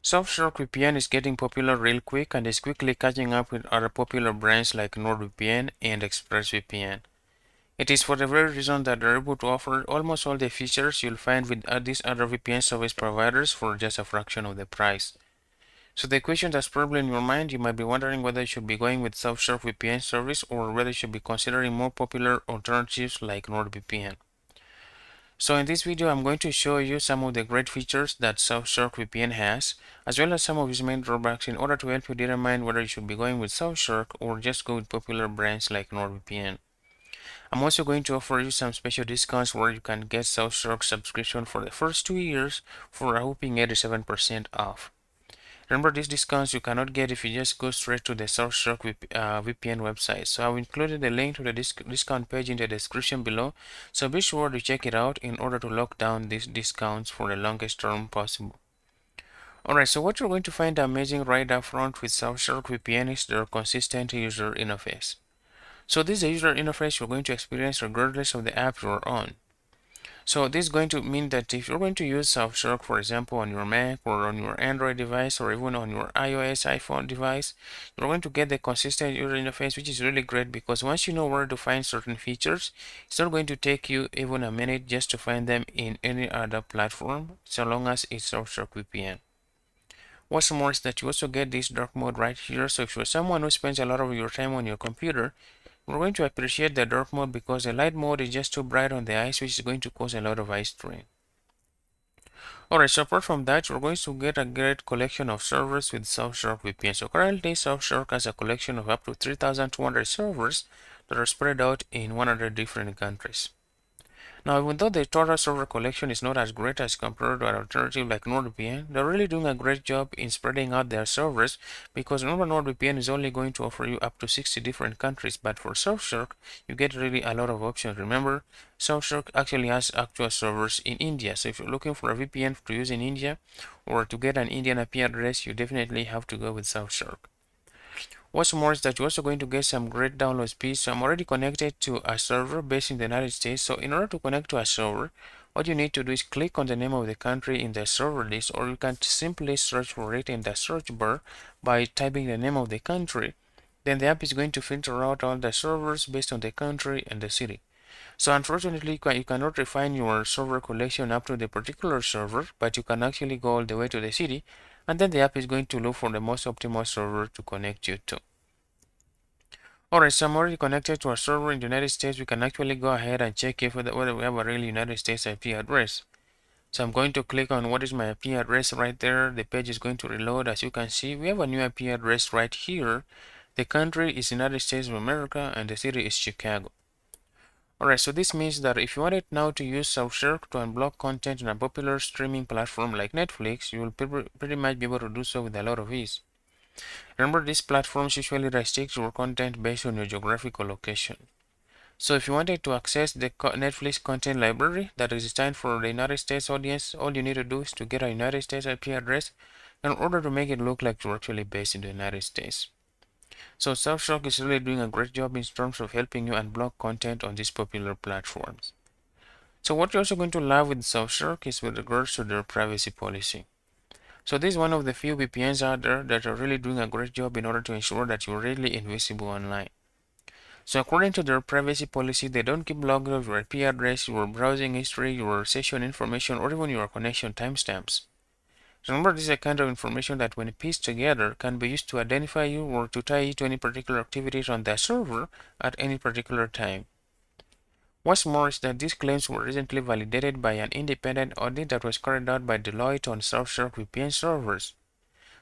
Surfshark VPN is getting popular real quick and is quickly catching up with other popular brands like NordVPN and ExpressVPN. It is for the very reason that they're able to offer almost all the features you'll find with these other VPN service providers for just a fraction of the price. So the question that's probably in your mind, you might be wondering whether you should be going with Surfshark VPN service or whether you should be considering more popular alternatives like NordVPN. So in this video, I'm going to show you some of the great features that Surfshark VPN has, as well as some of its main drawbacks in order to help you determine whether you should be going with Surfshark or just go with popular brands like NordVPN. I'm also going to offer you some special discounts where you can get Surfshark subscription for the first 2 years for a whopping 87% off. Remember, these discounts you cannot get if you just go straight to the Surfshark VPN website. So I've included the link to the discount page in the description below. So be sure to check it out in order to lock down these discounts for the longest term possible. Alright, so what you're going to find amazing right up front with Surfshark VPN is their consistent user interface. So this is the user interface you're going to experience regardless of the app you're on. So this is going to mean that if you're going to use Surfshark, for example, on your Mac or on your Android device or even on your iOS iPhone device, you're going to get the consistent user interface, which is really great because once you know where to find certain features, it's not going to take you even a minute just to find them in any other platform, so long as it's Surfshark VPN. What's more is that you also get this dark mode right here, so if you're someone who spends a lot of your time on your computer, we're going to appreciate the dark mode because the light mode is just too bright on the eyes, which is going to cause a lot of eye strain. Alright, so apart from that, we're going to get a great collection of servers with Surfshark VPN. So currently, Surfshark has a collection of up to 3,200 servers that are spread out in 100 different countries. Now, even though the total server collection is not as great as compared to an alternative like NordVPN, they're really doing a great job in spreading out their servers because remember NordVPN is only going to offer you up to 60 different countries, but for Surfshark, you get really a lot of options. Remember, Surfshark actually has actual servers in India, so if you're looking for a VPN to use in India or to get an Indian IP address, you definitely have to go with Surfshark. What's more is that you're also going to get some great download speed. So I'm already connected to a server based in the United States. So in order to connect to a server, what you need to do is click on the name of the country in the server list, or you can simply search for it in the search bar by typing the name of the country. Then the app is going to filter out all the servers based on the country and the city. So unfortunately, you cannot refine your server collection up to the particular server, but you can actually go all the way to the city, and then the app is going to look for the most optimal server to connect you to. Alright, so I'm already connected to a server in the United States. We can actually go ahead and check if whether we have a real United States IP address. So I'm going to click on what is my IP address right there. The page is going to reload. As you can see, we have a new IP address right here. The country is United States of America and the city is Chicago. Alright, so this means that if you wanted now to use Surfshark to unblock content on a popular streaming platform like Netflix, you will pretty much be able to do so with a lot of ease. Remember, these platforms usually restrict your content based on your geographical location. So if you wanted to access the Netflix content library that is designed for the United States audience, all you need to do is to get a United States IP address in order to make it look like you're actually based in the United States. So Surfshark is really doing a great job in terms of helping you unblock content on these popular platforms. So what you're also going to love with Surfshark is with regards to their privacy policy. So this is one of the few VPNs out there that are really doing a great job in order to ensure that you're really invisible online. So according to their privacy policy, they don't keep logs of your IP address, your browsing history, your session information, or even your connection timestamps. Remember, this is a kind of information that when pieced together can be used to identify you or to tie you to any particular activities on the server at any particular time. What's more is that these claims were recently validated by an independent audit that was carried out by Deloitte on Surfshark VPN servers.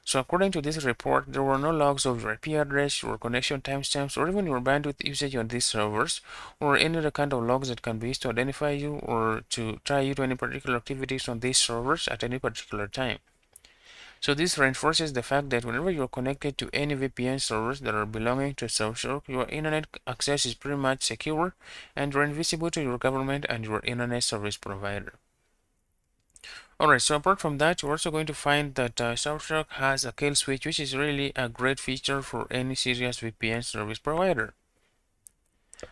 So according to this report, there were no logs of your IP address, your connection timestamps, or even your bandwidth usage on these servers, or any other kind of logs that can be used to identify you or to tie you to any particular activities on these servers at any particular time. So this reinforces the fact that whenever you're connected to any VPN servers that are belonging to Surfshark, your internet access is pretty much secure and you're invisible to your government and your internet service provider. Alright, so apart from that, you're also going to find that Surfshark has a kill switch, which is really a great feature for any serious VPN service provider.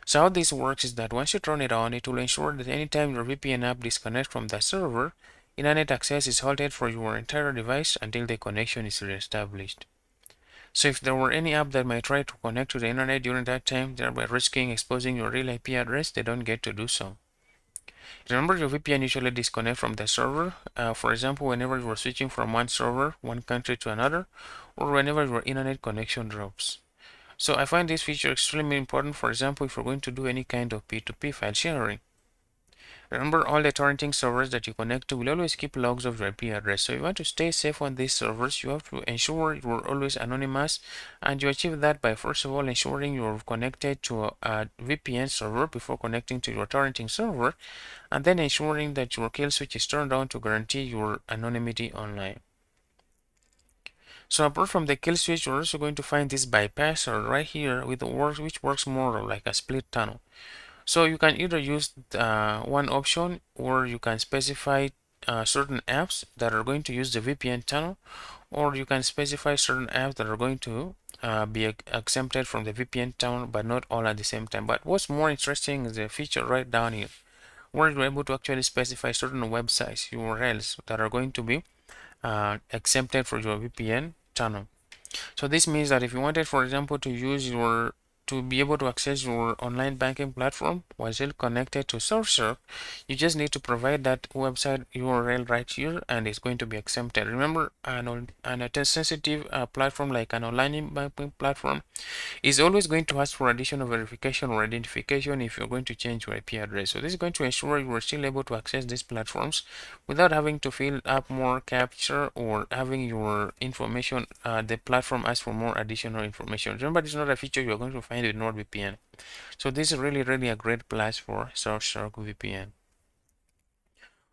So how this works is that once you turn it on, it will ensure that anytime your VPN app disconnects from the server, internet access is halted for your entire device until the connection is reestablished. So if there were any app that might try to connect to the internet during that time, thereby risking exposing your real IP address, they don't get to do so. Remember, your VPN usually disconnects from the server. For example, whenever you are switching from one server, one country to another, or whenever your internet connection drops. So I find this feature extremely important. For example, if you're going to do any kind of P2P file sharing. Remember, all the torrenting servers that you connect to will always keep logs of your IP address. So if you want to stay safe on these servers, you have to ensure you're always anonymous, and you achieve that by first of all ensuring you're connected to a VPN server before connecting to your torrenting server, and then ensuring that your kill switch is turned on to guarantee your anonymity online. So apart from the kill switch, you're also going to find this bypasser right here with the which works more like a split tunnel. So you can either use one option, or you can specify certain apps that are going to use the VPN tunnel, or you can specify certain apps that are going to be exempted from the VPN tunnel, but not all at the same time. But what's more interesting is the feature right down here, where you're able to actually specify certain websites, URLs that are going to be exempted for your VPN tunnel. So this means that if you wanted, for example, to be able to access your online banking platform while still connected to Surfshark, you just need to provide that website URL right here, and it's going to be exempted. Remember, an sensitive platform like an online banking platform is always going to ask for additional verification or identification if you're going to change your IP address. So this is going to ensure you are still able to access these platforms without having to fill up more captcha or having your information, the platform ask for more additional information. Remember, this is not a feature you're going to find with NordVPN. So this is really a great plus for Surfshark VPN.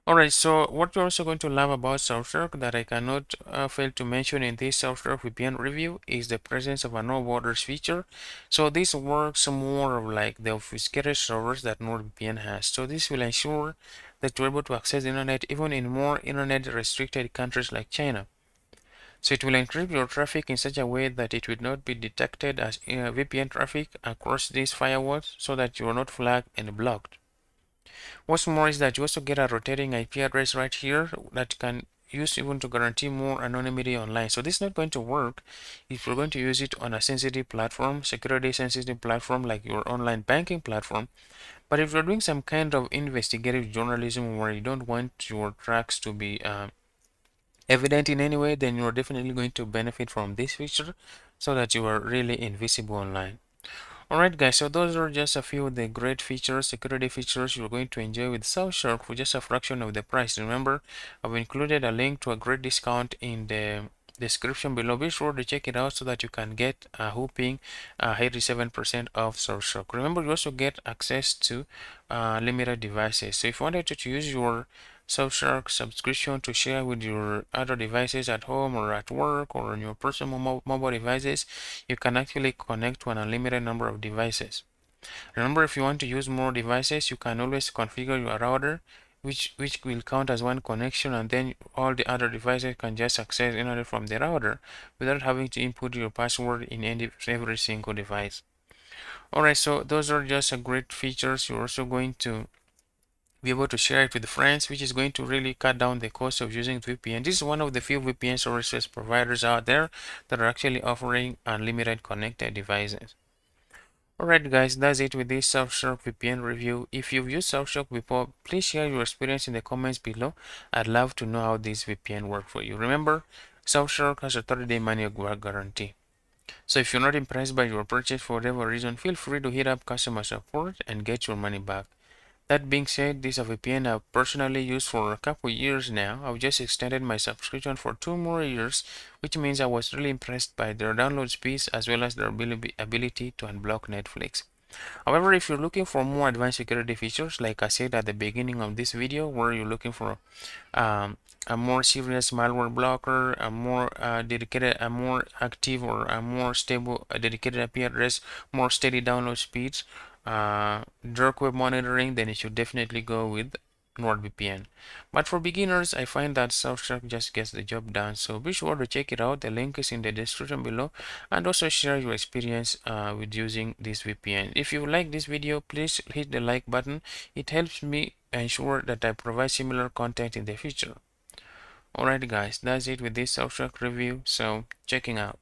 Alright, so what you're also going to love about Surfshark that I cannot fail to mention in this Surfshark VPN review is the presence of a no borders feature. So this works more of like the obfuscated servers that NordVPN has. So this will ensure that you're able to access the internet even in more internet restricted countries like China. So it will encrypt your traffic in such a way that it will not be detected as VPN traffic across these firewalls, so that you are not flagged and blocked. What's more is that you also get a rotating IP address right here that can use even to guarantee more anonymity online. So this is not going to work if you're going to use it on a sensitive platform, security sensitive platform like your online banking platform. But if you're doing some kind of investigative journalism where you don't want your tracks to be evident in any way, then you're definitely going to benefit from this feature so that you are really invisible online. Alright guys, so those are just a few of the great features, security features you're going to enjoy with Surfshark for just a fraction of the price. Remember, I've included a link to a great discount in the description below. Be sure to check it out so that you can get a whopping 87% off Surfshark. Remember, you also get access to limited devices. So if you wanted to use your Surfshark subscription to share with your other devices at home or at work or on your personal mobile devices, you can actually connect to an unlimited number of devices. Remember, if you want to use more devices, you can always configure your router, which will count as one connection, and then all the other devices can just access internet from the router without having to input your password in every single device. Alright, so those are just a great features. You're also going to be able to share it with friends, which is going to really cut down the cost of using VPN. This is one of the few VPN services providers out there that are actually offering unlimited connected devices. Alright guys, that's it with this Surfshark VPN review. If you've used Surfshark before, please share your experience in the comments below. I'd love to know how this VPN worked for you. Remember, Surfshark has a 30-day money back guarantee. So if you're not impressed by your purchase for whatever reason, feel free to hit up customer support and get your money back. That being said, this is a VPN I've personally used for a couple years now. I've just extended my subscription for 2 more years, which means I was really impressed by their download speeds as well as their ability to unblock Netflix. However, if you're looking for more advanced security features, like I said at the beginning of this video, where you're looking for um, a more serious malware blocker, a more dedicated, a more active, or a more stable, dedicated IP address, more steady download speeds, dark web monitoring, then you should definitely go with NordVPN. But for beginners, I find that Surfshark just gets the job done. So be sure to check it out. The link is in the description below, and also share your experience with using this VPN. If you like this video, please hit the like button. It helps me ensure that I provide similar content in the future. Alright guys, that's it with this Surfshark review, so checking out.